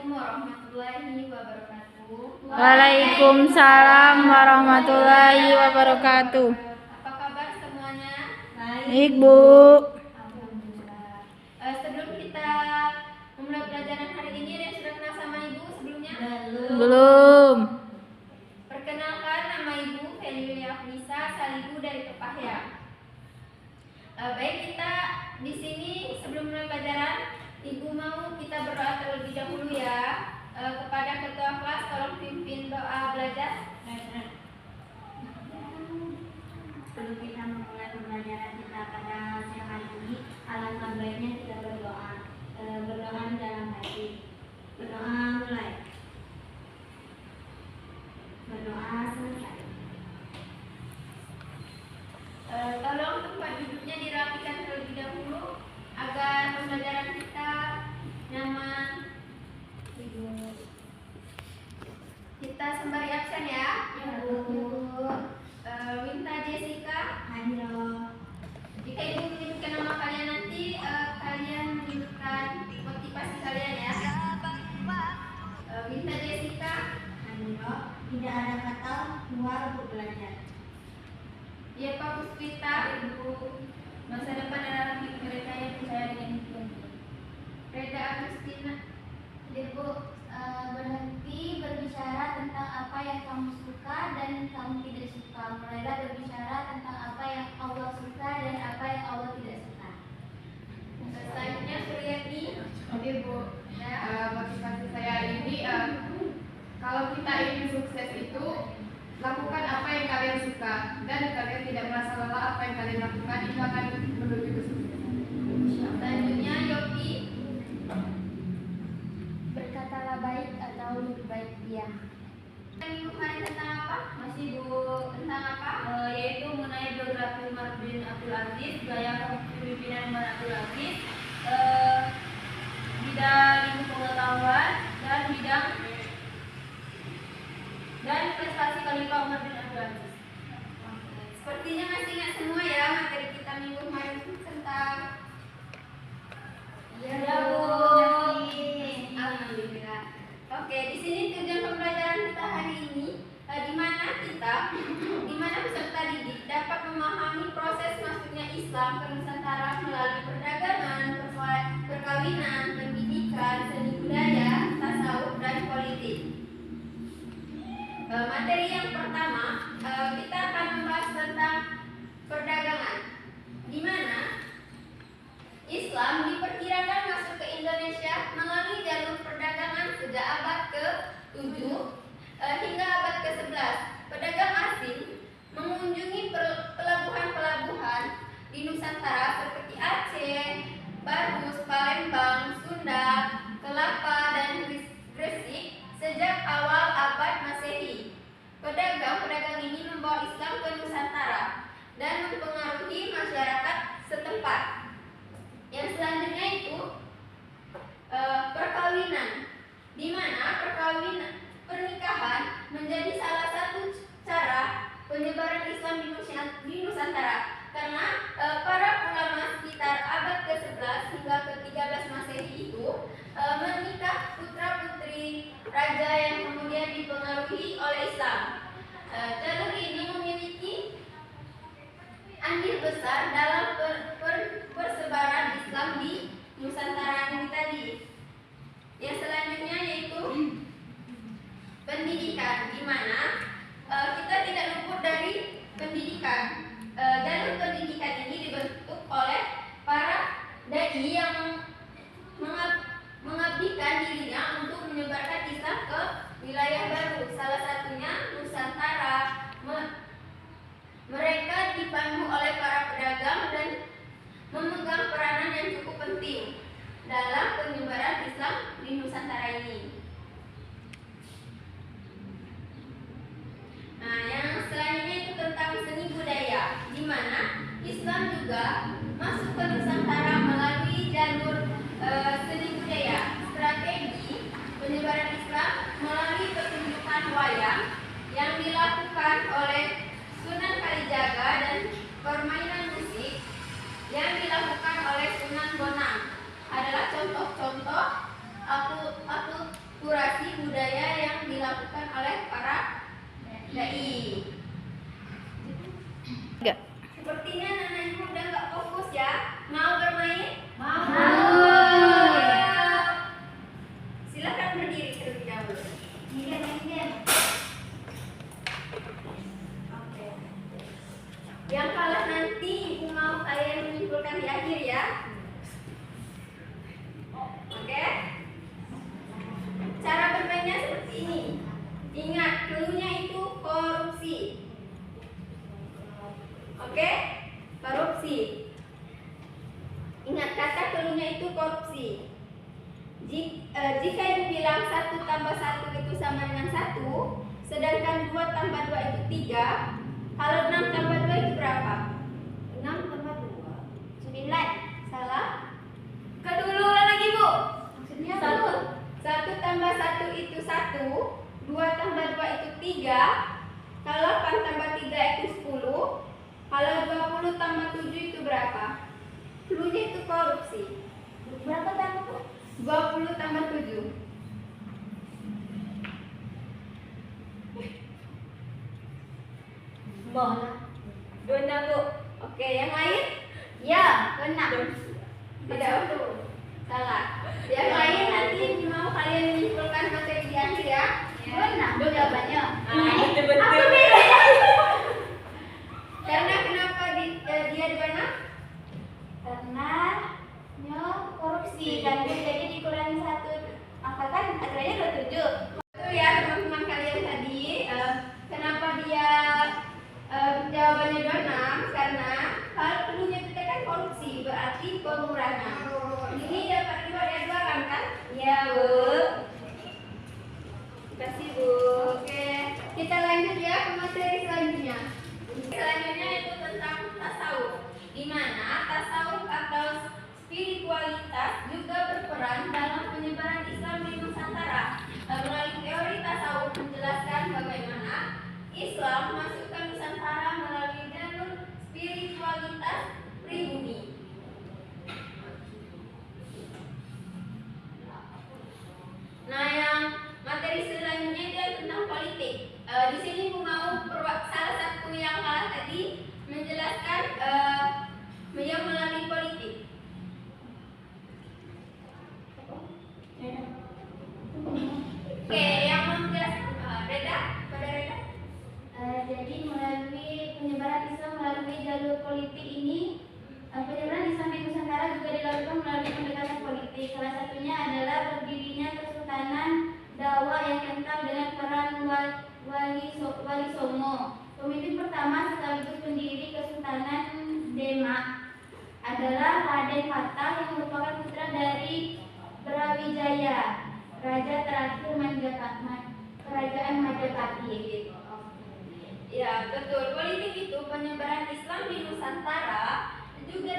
Assalamualaikum warahmatullahi wabarakatuh. Waalaikumsalam warahmatullahi wabarakatuh. Apa kabar semuanya? Baik, Bu. Alhamdulillah. Sebelum kita memulai pelajaran hari ini, ada yang sudah kenal sama Ibu sebelumnya? Belum. Perkenalkan, nama Ibu Felilia Afnisa Salihu dari Tepahya. Baik, kita di sini sebelum mulai pelajaran, Ibu mau kita berdoa terlebih dahulu ya. Kepada ketua kelas, tolong pimpin doa belajar. Sebelum kita memulai pembelajaran kita pada siang hari ini, alangkah baiknya kita berdoa. Berdoa dalam hati. Berdoa mulai. Berdoa selesai. Tolong tempat duduknya dirapikan terlebih dahulu agar pembelajaran kita nyaman. Kita sembari absen ya. Minta Jessica. Halo. Jika Ibu menyebutkan nama kalian nanti, kalian menyebutkan motivasi kalian ya. Minta Jessica. Halo. Tidak ada kata keluar untuk belajar. Ya Pak Puspita. Ibu, masa depan adalah milik mereka yang percaya dengan Tuhan. Reda Agustina. Ibu, berhenti berbicara tentang apa yang kamu suka dan kamu tidak suka. Mulailah berbicara tentang apa yang Allah suka dan apa yang Allah tidak suka. Selanjutnya Suryati. Oke Bu, motivasi saya ini kalau kita ingin sukses itu lakukan apa yang kalian suka dan kalian tidak merasa lelah apa yang kalian lakukan itu akan menuju kesuksesan. Selanjutnya Yopi. Berkatalah baik atau lebih baik diam. Minggu kemarin tentang apa? Masih Bu, tentang apa? Yaitu mengenai biografi Umar bin Abdul Aziz, gaya kepemimpinan Umar Abdul Aziz, bidang ilmu pengetahuan dan prestasi Khalifah Umar bin Abdul Aziz. Sepertinya masih ingat semua ya materi kita minggu kemarin tentang. Ya, Bu. Alhamdulillah. Oke, di sini tujuan pembelajaran kita hari ini, di mana peserta didik dapat memahami proses masuknya Islam ke Nusantara melalui perdagangan, perkawinan, pendidikan, seni budaya, tasawuf, dan politik. Materi yang pertama, kita akan membahas tentang perdagangan, di mana Islam diperkirakan masuk ke Indonesia melalui jalur perdagangan sejak abad ke-7 hingga abad ke-11. Pedagang asing mengunjungi pelabuhan-pelabuhan di Nusantara seperti Aceh, Barus, Palembang, Sunda, Kelapa, dan Gresik sejak awal abad Masehi. Pedagang ini membawa Islam ke Nusantara dan mempengaruhi masyarakat setempat. Yang selanjutnya itu perkawinan, di mana pernikahan menjadi salah satu cara penyebaran Islam di Nusantara karena para ulama sekitar abad ke-11 hingga ke-13 Masehi itu menikah putra-putri raja yang kemudian dipengaruhi oleh Islam. Jalur ini memiliki andil besar dalam persebaran Islam di Nusantara ini tadi. Yang selanjutnya yaitu pendidikan, di mana kita tidak luput dari pendidikan. Jalur pendidikan ini dibentuk oleh para dai yang mengabdikan dirinya untuk menyebarkan Islam ke wilayah baru, salah satunya Nusantara. Mereka dipandu oleh para pedagang dan memegang peranan yang cukup penting dalam penyebaran Islam di Nusantara ini. Nah, yang selanjutnya itu tentang seni budaya, di mana Islam juga masuk ke Nusantara melalui jalur seni budaya. Strategi penyebaran Islam melalui pertunjukan wayang yang dilakukan oleh Sunan Kalijaga dan permainan musik yang dilakukan oleh Sunan Bonang adalah contoh-contoh budaya yang dilakukan oleh para dai. Enggak. Sepertinya anak ibu udah nggak fokus ya. Mau bermain? Silakan berdiri terlebih dahulu. Oke. Yang kalah nanti ibu mau kalian menyimpulkan di akhir ya. Oke. Cara bermainnya seperti ini. Ingat, cluenya itu korupsi. Oke? Korupsi. Ingat kata cluenya itu korupsi. Jika ibu bilang 1 tambah 1 itu sama dengan 1, sedangkan 2 tambah 2 itu 3, kalau 6 tambah 2 itu berapa? 6 tambah 2 9. Salah? Kedulu lagi bu. Maksudnya 1 tambah 1 itu 1, 2 tambah 2 itu 3, kalau 8 tambah 3 itu 10, kalau 20 tambah 7 itu berapa? Cluenya itu korupsi. Berapa tambah bu? 20 tambah 7. Dona bu. Oke, yang lain? Ya, benar. Tidak betul. Salah. Yang lain nanti mau kalian menyimpulkan materi di akhir ya. Benar. Jawabannya. Betul-betul. Karena kenapa dia benar? Karena korupsi dan jadi dikurangi 1 angka kan aturannya 27. Betul ya teman-teman kalian tadi. Kenapa dia jawabannya 26? Karena kalau cluenya kita kan korupsi berarti pengurangan. Ini dapat 2 kan? Iya bu. Terima kasih bu. Oke, kita lanjut ya ke materi selanjutnya. Selanjutnya itu tentang tasawuf, di mana tasawuf atau spiritualitas juga berperan dalam penyebaran Islam di Nusantara. Melalui teori tasawuf menjelaskan bagaimana Islam masuk ke Nusantara melalui jalur spiritualitas pribumi. Nah, yang materi selanjutnya itu tentang politik. Di sini Bu mau salah satu yang kalah tadi menjelaskan yang melalui politik. Oke, yang mau menjelaskan Reda, pada Reda. Jadi melalui penyebaran Islam melalui jalur politik ini, penyebaran Islam di Nusantara juga dilakukan melalui pendekatan politik. Salah satunya adalah berdirinya Kesultanan Dawa yang kental dengan peran Wali Songo. Pemimpin pertama sekaligus pendiri Kesultanan Demak adalah Raden Fatah yang merupakan putra dari Brawijaya, raja terakhir Kerajaan Majapahit. Ya, betul. Politik itu penyebaran Islam di Nusantara juga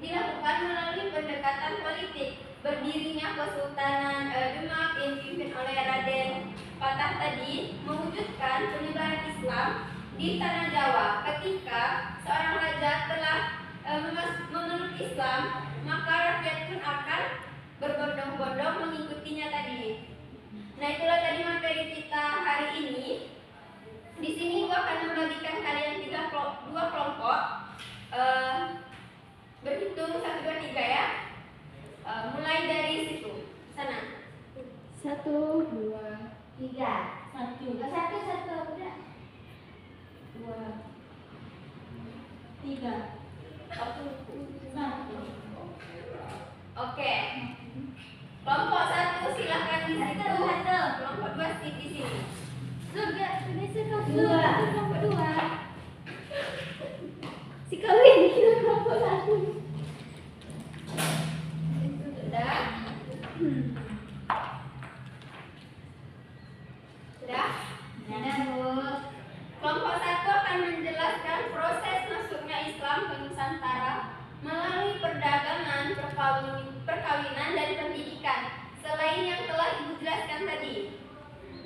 dilakukan melalui pendekatan politik. Berdirinya Kesultanan Demak yang dipimpin oleh Raden Fatah tadi mewujudkan penyebaran Islam di tanah Jawa. Ketika seorang raja telah memeluk Islam, maka rakyat pun akan berbondong-bondong mengikutinya tadi. Nah, itulah tadi materi kita hari ini. Di sini gua akan membagikan kalian dua kelompok. Berhitung 1, 2, 3 ya. Mulai dari situ. Sana. 1, 2, 3. 1, Udah. 2, 3, 1. Oke. Kelompok 1 silakan di situ. Satu. Kelompok 2 di sini. Surga, Dua. kelompok 2. Si kawin kita kelompok 1. Sudah? Sudah? Sudah, Bu. Kelompok 1 akan menjelaskan proses masuknya Islam ke Nusantara melalui perdagangan, perkawinan, dan pendidikan. Selain yang telah Ibu jelaskan tadi.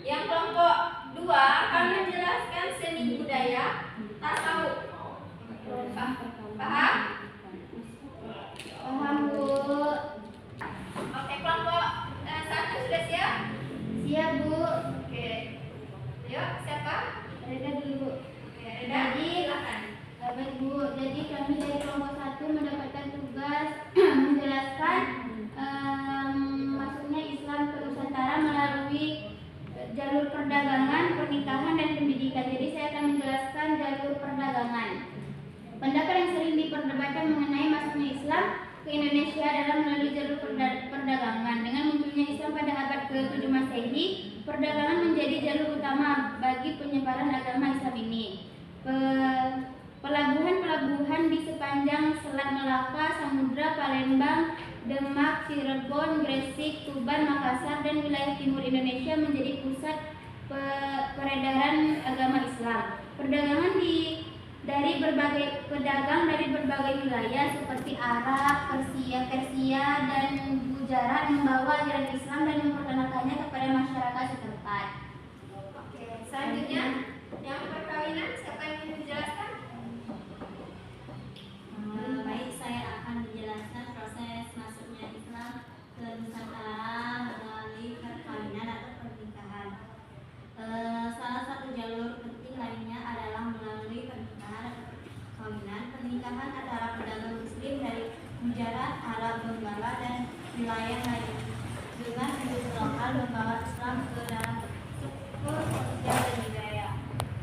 Yang kelompok 2 akan menjelaskan seni budaya, tasawuf. Paham? Paham, Bu. Oke, kelompok dan pendidikan. Jadi saya akan menjelaskan jalur perdagangan. Pendapat yang sering diperdebatkan mengenai masuknya Islam ke Indonesia adalah melalui jalur perdagangan. Dengan munculnya Islam pada abad ke-7 Masehi, perdagangan menjadi jalur utama bagi penyebaran agama Islam ini. Pelabuhan-pelabuhan di sepanjang Selat Melaka, Samudra, Palembang, Demak, Cirebon, Gresik, Tuban, Makassar, dan wilayah timur Indonesia menjadi pusat peredaran agama Islam. Perdagangan dari berbagai pedagang dari berbagai wilayah seperti Arab, Persia, dan Gujarat membawa ajaran Islam dan memperkenalkannya kepada masyarakat setempat. Oke, selanjutnya yang perkawinan, siapa yang ingin menjelaskan? Baik, saya akan menjelaskan proses masuknya Islam ke Nusantara melalui perkawinan atau pernikahan. Salah satu jalur penting lainnya adalah melalui pernikahan atau perkawinan. Pernikahan antara pedagang Muslim dari Gujarat, Arab, Donggala, dan wilayah lain dengan penduduk lokal membawa Islam ke dalam suku sosial dan budaya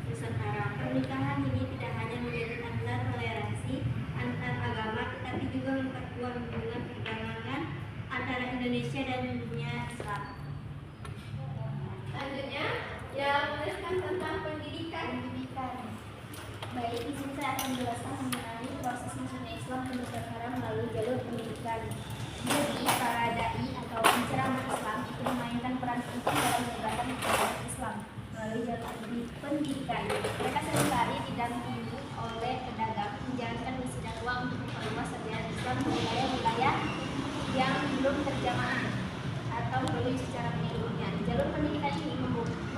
Nusantara. Pernikahan ini tidak hanya menjadi tanda toleransi antar agama, tetapi juga memperkuat hubungan perdagangan antara Indonesia dan dunia Islam. Selanjutnya yang meneruskan tentang pendidikan. Baik, di sini saya akan menjelaskan mengenai proses masuknya Islam ke Nusantara melalui jalur pendidikan. Jadi, para dai atau penceramah Islam itu memainkan peran penting dalam menyebarkan agama Islam melalui jalur pendidikan. Mereka seringkali didampingi oleh pedagang menjalankan misi dakwah untuk memperluas ajaran Islam ke wilayah-wilayah yang belum terjamaah atau melalui secara menyeluruhnya. Jalur pendidikan ini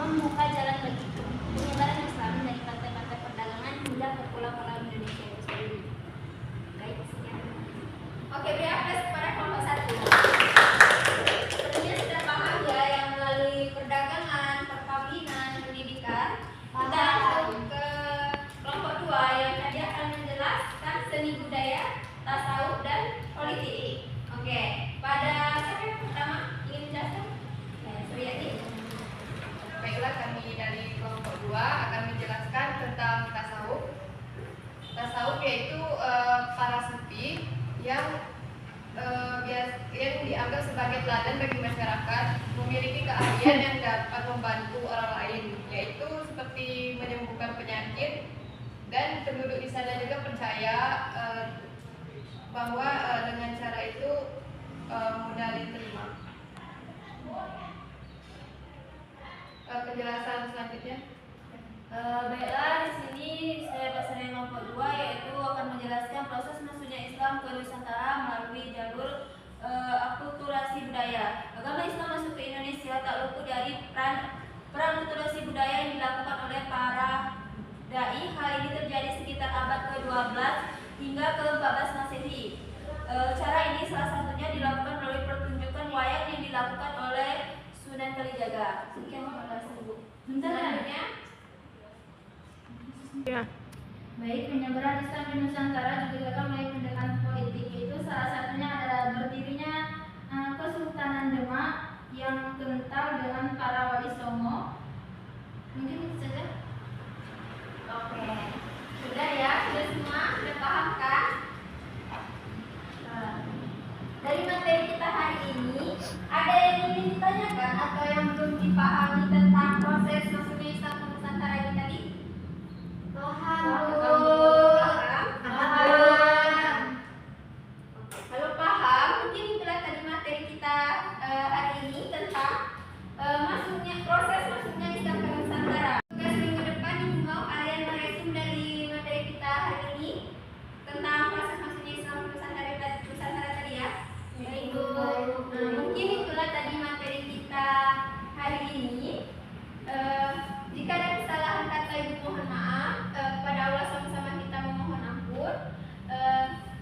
membuka jalan bagi penyebaran Islam dari pantai-pantai perdagangan hingga ke pulau-pulau Indonesia itu sendiri. Baik, sekian. Oke, berakses kepada kelompok 1. Tentunya sudah paham ya yang melalui perdagangan, perkawinan, pendidikan. Kita langsung ke kelompok 2 yang tadi akan menjelaskan seni budaya, tasawuf, dan politik. Oke, pada siapa yang pertama ingin menjelaskan? Suryati. Baiklah, kami dari kelompok 2 akan menjelaskan tentang tasawuf. Tasawuf yaitu para sufi yang dianggap sebagai teladan bagi masyarakat, memiliki keahlian yang dapat membantu orang lain, yaitu seperti menyembuhkan penyakit, dan penduduk di sana juga percaya bahwa dengan cara itu mudah diterima. Penjelasan selanjutnya. Baiklah, di sini saya dari kelompok 2 yaitu akan menjelaskan proses masuknya Islam ke Nusantara melalui jalur akulturasi budaya. Agama Islam masuk ke Indonesia tak luput dari peran akulturasi budaya yang dilakukan oleh para dai. Hal ini terjadi sekitar abad ke-12 hingga ke-14 Masehi. Cara ini salah satunya dilakukan melalui pertunjukan wayang yang dilakukan oleh Sunan Kalijaga. Sekian terima kasih, Bu. Selanjutnya, Ya. baik, penyebaran Islam di Nusantara juga dilakukan melalui pendekatan politik, yaitu salah satunya adalah berdirinya Kesultanan Demak yang kental dengan para wali songo. Mungkin itu saja. oke. Sudah ya, sudah semua, sudah paham kan? Dari materi kita hari ini, ada yang ingin ditanyakan atau yang belum dipahami tentang proses masuknya Islam ke Nusantara ini tadi? Paham. Kalau paham, mungkin itulah tadi materi kita hari ini tentang proses masuknya Islam ke Nusantara. Tugas minggu depan mau kalian meresum dari materi kita hari ini tentang proses masuknya Islam ke Nusantara tadi ya. Yaitu mungkin itulah tadi materi kita hari ini. Jika ada kesalahan kata ibu mohon maaf, kepada Allah sama-sama kita memohon ampun.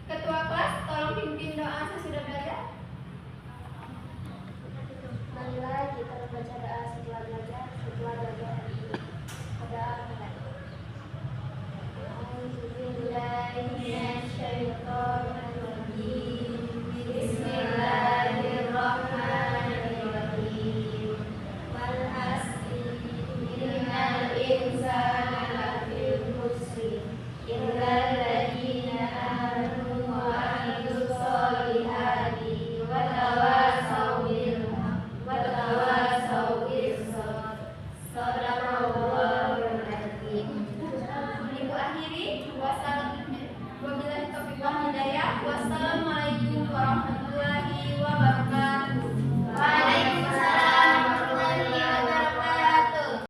Ketua kelas tolong pimpin doa sesudah belajar. Marilah kita membaca doa setelah belajar. warahmatullahi